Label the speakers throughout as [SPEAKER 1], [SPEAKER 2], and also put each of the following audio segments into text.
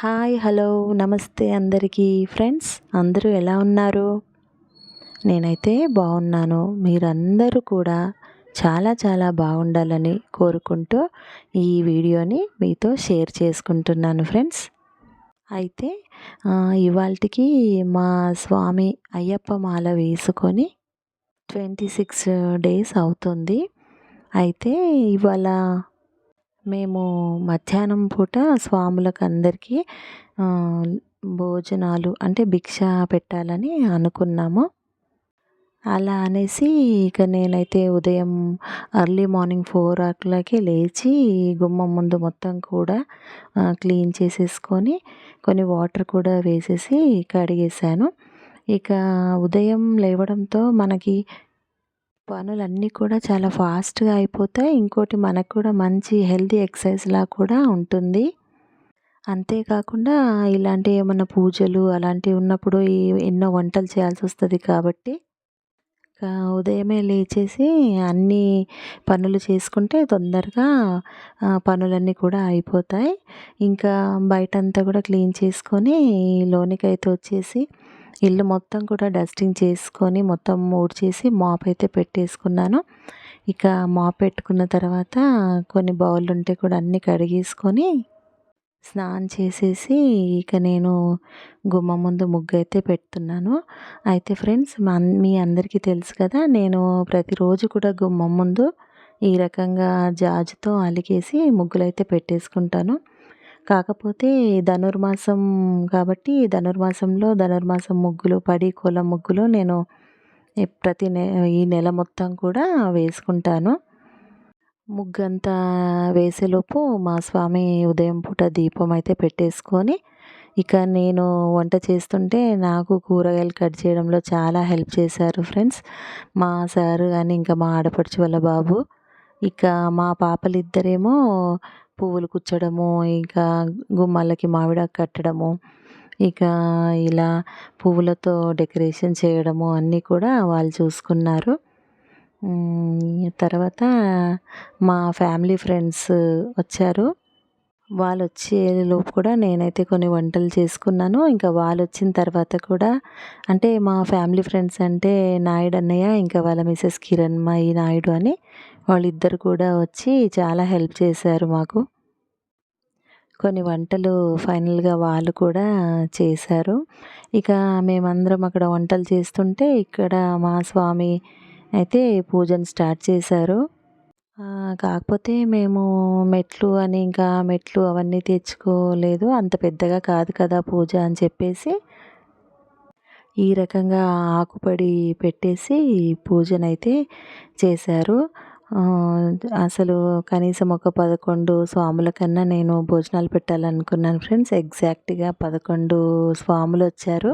[SPEAKER 1] Hi hello నమస్తే అందరికీ friends అందరూ ఎలా ఉన్నారు? నేనైతే బాగున్నాను. మీరందరూ కూడా చాలా చాలా బాగుండాలని కోరుకుంటూ ఈ వీడియోని మీతో షేర్ చేసుకుంటున్నాను ఫ్రెండ్స్. అయితే ఇవాల్టికి మా స్వామి అయ్యప్ప మాల వేసుకొని 26 డేస్ అవుతుంది. అయితే ఇవాళ మేము మధ్యాహ్నం పూట స్వాములకందరికీ భోజనాలు అంటే భిక్ష పెట్టాలని అనుకున్నాము. అలా అనేసి ఇక నేనైతే ఉదయం ఎర్లీ మార్నింగ్ 4 లేచి గుమ్మం ముందు మొత్తం కూడా క్లీన్ చేసేసుకొని కొన్ని వాటర్ కూడా వేసేసి కడిగేసాను. ఇక ఉదయం లేవడంతో మనకి పనులన్నీ కూడా చాలా ఫాస్ట్‌గా అయిపోతాయి. ఇంకోటి మనకు కూడా మంచి హెల్తీ ఎక్సర్సైజ్‌లా కూడా ఉంటుంది. అంతేకాకుండా ఇలాంటి ఏమన్నా పూజలు అలాంటివి ఉన్నప్పుడు ఎన్నో వంటలు చేయాల్సొస్తది కాబట్టి ఉదయమే లేచేసి అన్నీ పనులు చేసుకుంటే తొందరగా పనులన్నీ కూడా అయిపోతాయి. ఇంకా బయటంతా కూడా క్లీన్ చేసుకొని లోనికైతే వచ్చేసి ఇల్లు మొత్తం కూడా డస్టింగ్ చేసుకొని మొత్తం ఊడ్చేసి మాప్ అయితే పెట్టేసుకున్నాను. ఇక మాప్ పెట్టుకున్న తర్వాత కొన్ని బౌల్లుంటే కూడా అన్నీ కడిగేసుకొని స్నానం చేసేసి ఇక నేను గుమ్మం ముందు ముగ్గైతే పెడుతున్నాను. అయితే ఫ్రెండ్స్ మీ అందరికీ తెలుసు కదా! నేను ప్రతిరోజు కూడా గుమ్మం ముందు ఈ రకంగా జాజుతో అలికేసి ముగ్గులైతే పెట్టేసుకుంటాను. కాకపోతే ధనుర్మాసం కాబట్టి ధనుర్మాసం ముగ్గులు, పడి కోలం ముగ్గులు నేను ప్రతి ఈ నెల మొత్తం కూడా వేసుకుంటాను. ముగ్గంతా వేసేలోపు మా స్వామి ఉదయం పూట దీపం అయితే పెట్టేసుకొని ఇక నేను వంట చేస్తుంటే నాకు కూరగాయలు కట్ చేయడంలో చాలా హెల్ప్ చేశారు ఫ్రెండ్స్. మా సారు గాని ఇంకా మా ఆడపడుచు వాళ్ళ బాబు. ఇక మా పాపలిద్దరేమో పువ్వులు కుచ్చడము, ఇంకా గుమ్మాలకి మామిడాకు కట్టడము, ఇక ఇలా పువ్వులతో డెకరేషన్ చేయడము అన్నీ కూడా వాళ్ళు చూసుకున్నారు. తర్వాత మా ఫ్యామిలీ ఫ్రెండ్స్ వచ్చారు. వాళ్ళొచ్చేలోపు కూడా నేనైతే కొన్ని వంటలు చేసుకున్నాను. ఇంకా వాళ్ళొచ్చిన తర్వాత కూడా అంటే మా ఫ్యామిలీ ఫ్రెండ్స్ అంటే నాయుడు అన్నయ్య, ఇంకా వాళ్ళ మిసెస్ కిరణ్మయి నాయుడు అని వాళ్ళిద్దరు కూడా వచ్చి చాలా హెల్ప్ చేశారు మాకు. కొన్ని వంటలు ఫైనల్‌గా వాళ్ళు కూడా చేశారు. ఇక మేమందరం అక్కడ వంటలు చేస్తుంటే ఇక్కడ మా స్వామి అయితే పూజను స్టార్ట్ చేశారు. కాకపోతే మేము మెట్లు అవన్నీ తెచ్చుకోలేదు. అంత పెద్దగా కాదు కదా పూజ అని చెప్పేసి ఈ రకంగా ఆకుపడి పెట్టేసి పూజనైతే చేశారు. అసలు కనీసం ఒక 11 స్వాముల కన్నా నేను భోజనాలు పెట్టాలనుకున్నాను ఫ్రెండ్స్. ఎగ్జాక్ట్‌గా 11 స్వాములొచ్చారు.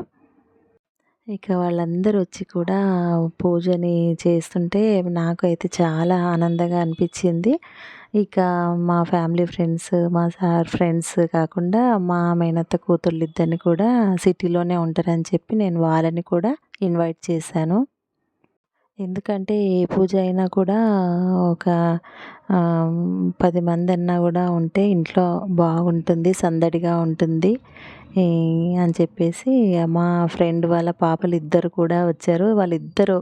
[SPEAKER 1] ఇక వాళ్ళందరూ వచ్చి కూడా పూజని చేస్తుంటే నాకైతే చాలా ఆనందంగా అనిపించింది. ఇక మా ఫ్యామిలీ ఫ్రెండ్స్, మా సార్ ఫ్రెండ్స్ కాకుండా మా మేనత్త కూతుర్లిద్దరిని కూడా సిటీలోనే ఉంటారని చెప్పి నేను వాళ్ళని కూడా ఇన్వైట్ చేశాను. ఎందుకంటే ఏ పూజ అయినా కూడా ఒక 10 మందన్నా కూడా ఉంటే ఇంట్లో బాగుంటుంది, సందడిగా ఉంటుంది ఈ అని చెప్పేసి మా ఫ్రెండ్ వాళ్ళ పాపలిద్దరు కూడా వచ్చారు. వాళ్ళిద్దరూ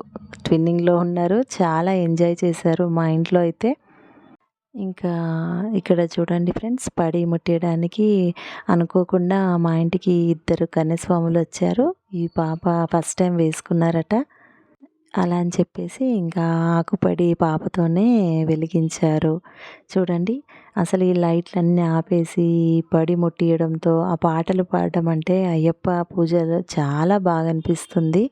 [SPEAKER 1] ట్విన్నింగ్‌లో ఉన్నారు. చాలా ఎంజాయ్ చేశారు మా ఇంట్లో అయితే. ఇంకా ఇక్కడ చూడండి ఫ్రెండ్స్, పడి ముట్టేయడానికి అనుకోకుండా మా ఇంటికి ఇద్దరు కన్యస్వాములొచ్చారు. ఈ పాప ఫస్ట్ టైం వేసుకున్నారట. అలా అని చెప్పేసి ఇంకా ఆకుపడి పాపతోనే వెలిగించారు. చూడండి అసలు ఈ లైట్లన్నీ ఆపేసి పడి ముట్టియడంతో ఆ పాటలు పాడడం అంటే అయ్యప్ప పూజలు చాలా బాగా అనిపిస్తుంది.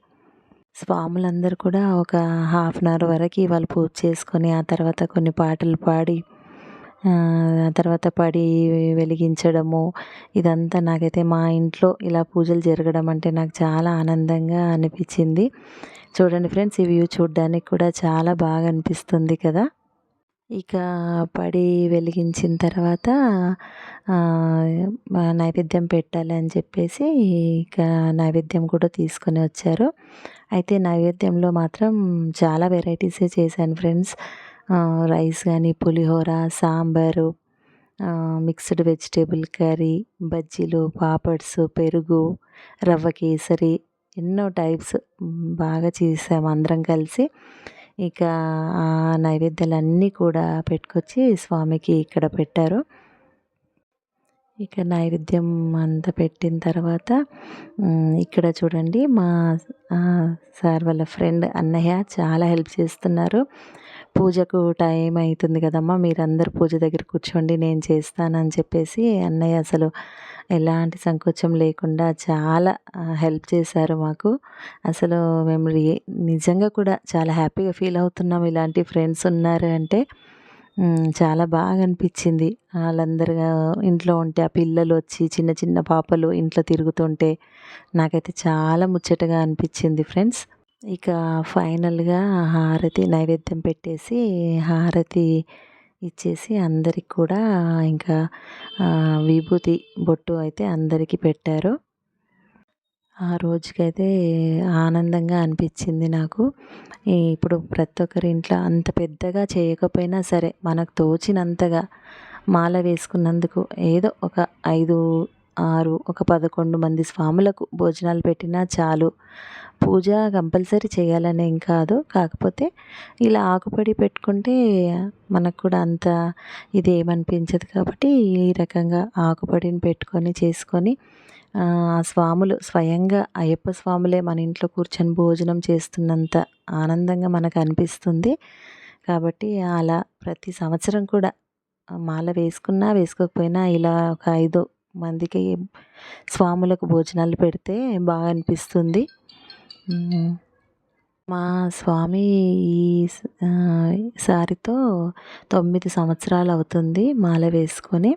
[SPEAKER 1] స్వాములందరూ కూడా ఒక హాఫ్ అన్ అవర్ వరకి వాళ్ళు పూజ చేసుకొని ఆ తర్వాత కొన్ని పాటలు పాడి ఆ తర్వాత పడి వెలిగించడము ఇదంతా నాకైతే మా ఇంట్లో ఇలా పూజలు జరగడం అంటే నాకు చాలా ఆనందంగా అనిపించింది. చూడండి ఫ్రెండ్స్, ఈ వ్యూ చూడ్డానికి కూడా చాలా బాగా అనిపిస్తుంది కదా! ఇక పడి వెలిగించిన తర్వాత నైవేద్యం పెట్టాలి అని చెప్పేసి ఇక నైవేద్యం కూడా తీసుకొని వచ్చారు. అయితే నైవేద్యంలో మాత్రం చాలా వెరైటీసే చేశాను ఫ్రెండ్స్. రైస్ కానీ, పులిహోర, సాంబారు, మిక్స్డ్ వెజిటేబుల్ కర్రీ, బజ్జీలు, పాపడ్స్, పెరుగు, రవ్వ కేసరి, ఎన్నో టైప్స్ బాగా చేసాము అందరం కలిసి. ఇక ఆ నైవేద్యాలన్నీ కూడా పెట్టుకొచ్చి స్వామికి ఇక్కడ పెట్టారు. ఇక నైవేద్యం అంతా పెట్టిన తర్వాత ఇక్కడ చూడండి మా సార్ వాళ్ళ ఫ్రెండ్ అన్నయ్య చాలా హెల్ప్ చేస్తున్నారు. పూజకు టైం అవుతుంది కదమ్మా, మీరందరూ పూజ దగ్గర కూర్చోండి నేను చేస్తానని చెప్పేసి అన్నయ్య అసలు ఎలాంటి సంకోచం లేకుండా చాలా హెల్ప్ చేశారు మాకు. అసలు మేము నిజంగా కూడా చాలా హ్యాపీగా ఫీల్ అవుతున్నాం ఇలాంటి ఫ్రెండ్స్ ఉన్నారు అంటే. చాలా బాగా అనిపించింది. వాళ్ళందరూ ఇంట్లో ఉంటే ఆ పిల్లలు వచ్చి చిన్న చిన్న పాపలు ఇంట్లో తిరుగుతుంటే నాకైతే చాలా ముచ్చటగా అనిపించింది ఫ్రెండ్స్. ఇక ఫైనల్గా హారతి నైవేద్యం పెట్టేసి హారతి ఇచ్చేసి అందరికి కూడా ఇంకా విభూతి బొట్టు అయితే అందరికీ పెట్టారు. ఆ రోజుకైతే ఆనందంగా అనిపించింది నాకు. ఇప్పుడు ప్రతి ఒక్కరి ఇంట్లో అంత పెద్దగా చేయకపోయినా సరే మనకు తోచినంతగా మాల వేసుకున్నందుకు ఏదో ఒక 5, 6, ఒక 11 మంది స్వాములకు భోజనాలు పెట్టినా చాలు. పూజ కంపల్సరీ చేయాలనేం కాదు, కాకపోతే ఇలా ఆకుపడి పెట్టుకుంటే మనకు కూడా అంత ఇదేమనిపించదు కాబట్టి ఈ రకంగా ఆకుపడిని పెట్టుకొని చేసుకొని ఆ స్వాములు స్వయంగా అయ్యప్ప స్వాములే మన ఇంట్లో కూర్చొని భోజనం చేస్తున్నంత ఆనందంగా మనకు అనిపిస్తుంది. కాబట్టి అలా ప్రతి సంవత్సరం కూడా మాల వేసుకున్నా వేసుకోకపోయినా ఇలా ఒక 5 మందికి స్వాములకు భోజనాలు పెడితే బాగా అనిపిస్తుంది. మా స్వామి ఈ సారితో 9 సంవత్సరాలు అవుతుంది మాల వేసుకొని.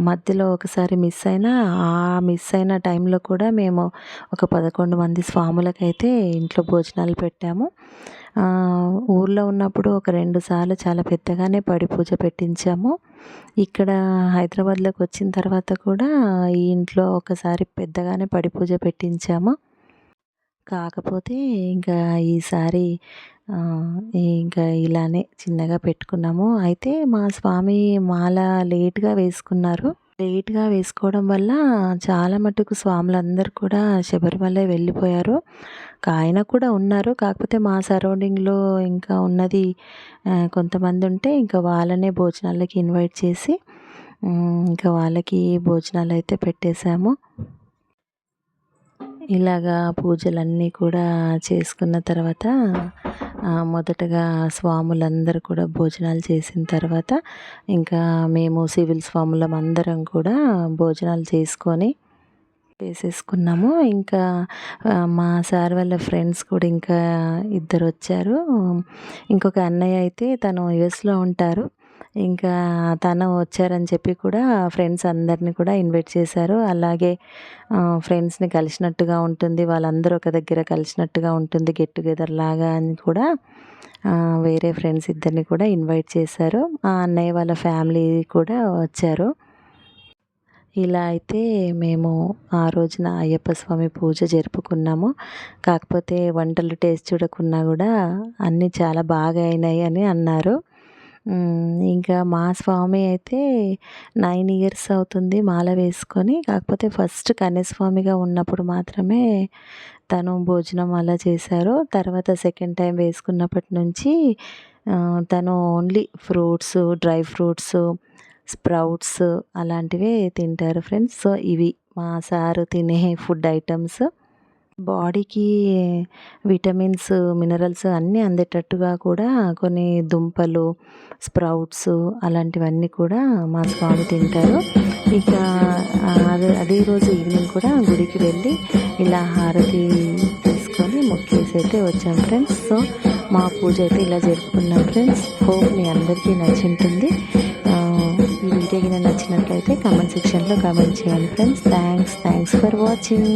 [SPEAKER 1] మధ్యలో ఒకసారి మిస్ అయినా ఆ మిస్ అయిన టైంలో కూడా మేము ఒక 11 మంది స్వాములకైతే ఇంట్లో భోజనాలు పెట్టాము. ఊర్లో ఉన్నప్పుడు ఒక 2 సార్లు చాలా పెద్దగానే పడి పూజ పెట్టించాము. ఇక్కడ హైదరాబాద్లోకి వచ్చిన తర్వాత కూడా ఈ ఇంట్లో ఒకసారి పెద్దగానే పడి పూజ పెట్టించాము. కాకపోతే ఇంకా ఈసారి ఇంకా ఇలానే చిన్నగా పెట్టుకున్నాము. అయితే మా స్వామి మాల లేట్‌గా వేసుకున్నారు. లేట్‌గా వేసుకోవడం వల్ల చాలా మటుకు స్వాములందరూ కూడా శబరిమల వెళ్ళిపోయారు. ఆయన కూడా ఉన్నారు. కాకపోతే మా సరౌండింగ్‌లో ఇంకా ఉన్నది కొంతమంది ఉంటే ఇంకా వాళ్ళనే భోజనాలకి ఇన్వైట్ చేసి ఇంకా వాళ్ళకి భోజనాలైతే పెట్టేసాము. ఇలాగా పూజలన్నీ కూడా చేసుకున్న తర్వాత మొదటగా స్వాములందరూ కూడా భోజనాలు చేసిన తర్వాత ఇంకా మేము సివిల్ స్వాములం అందరం కూడా భోజనాలు చేసేసుకున్నాము. ఇంకా మా సార్ వాళ్ళ ఫ్రెండ్స్ కూడా ఇంకా ఇద్దరు వచ్చారు. ఇంకొక అన్నయ్య అయితే తను యుఎస్లో ఉంటారు. ఇంకా తను వచ్చారని చెప్పి కూడా ఫ్రెండ్స్ అందరినీ కూడా ఇన్వైట్ చేశారు. అలాగే ఫ్రెండ్స్ని కలిసినట్టుగా ఉంటుంది, వాళ్ళందరూ ఒక దగ్గర కలిసినట్టుగా ఉంటుంది, గెట్ టుగెదర్ లాగా అని కూడా వేరే ఫ్రెండ్స్ ఇద్దరిని కూడా ఇన్వైట్ చేశారు. ఆ అన్నయ్య వాళ్ళ ఫ్యామిలీ కూడా వచ్చారు. ఇలా అయితే మేము ఆ రోజున అయ్యప్ప స్వామి పూజ జరుపుకున్నాము. కాకపోతే వంటలు టేస్ట్ చూడకున్నా కూడా అన్నీ చాలా బాగా అయినాయి అని అన్నారు. ఇంకా మా స్వామి అయితే 9 ఇయర్స్ అవుతుంది మాల వేసుకొని. కాకపోతే ఫస్ట్ కన్యస్వామిగా ఉన్నప్పుడు మాత్రమే తను భోజనం అలా చేశారు. తర్వాత సెకండ్ టైం వేసుకున్నప్పటి నుంచి తను only fruits, dry fruits, sprouts అలాంటివే తింటారు ఫ్రెండ్స్. సో ఇవి మా సారు తినే ఫుడ్ ఐటమ్స్. బాడీకి విటమిన్స్, మినరల్స్ అన్నీ అందేటట్టుగా కూడా కొన్ని దుంపలు, స్ప్రౌట్స్ అలాంటివన్నీ కూడా మా స్వామి తింటారు. ఇక అదే రోజు ఈవినింగ్ కూడా గుడికి వెళ్ళి ఇలా హారతి తీసుకొని మొక్కేసి అయితే వచ్చాం ఫ్రెండ్స్. సో మా పూజ అయితే ఇలా జరుపుకున్నాం ఫ్రెండ్స్. హోప్ మీ అందరికీ నచ్చుంటుంది. ఈ వీడియో కింద నచ్చినట్లయితే కామెంట్ సెక్షన్లో కామెంట్ చేయండి ఫ్రెండ్స్. Thanks for watching.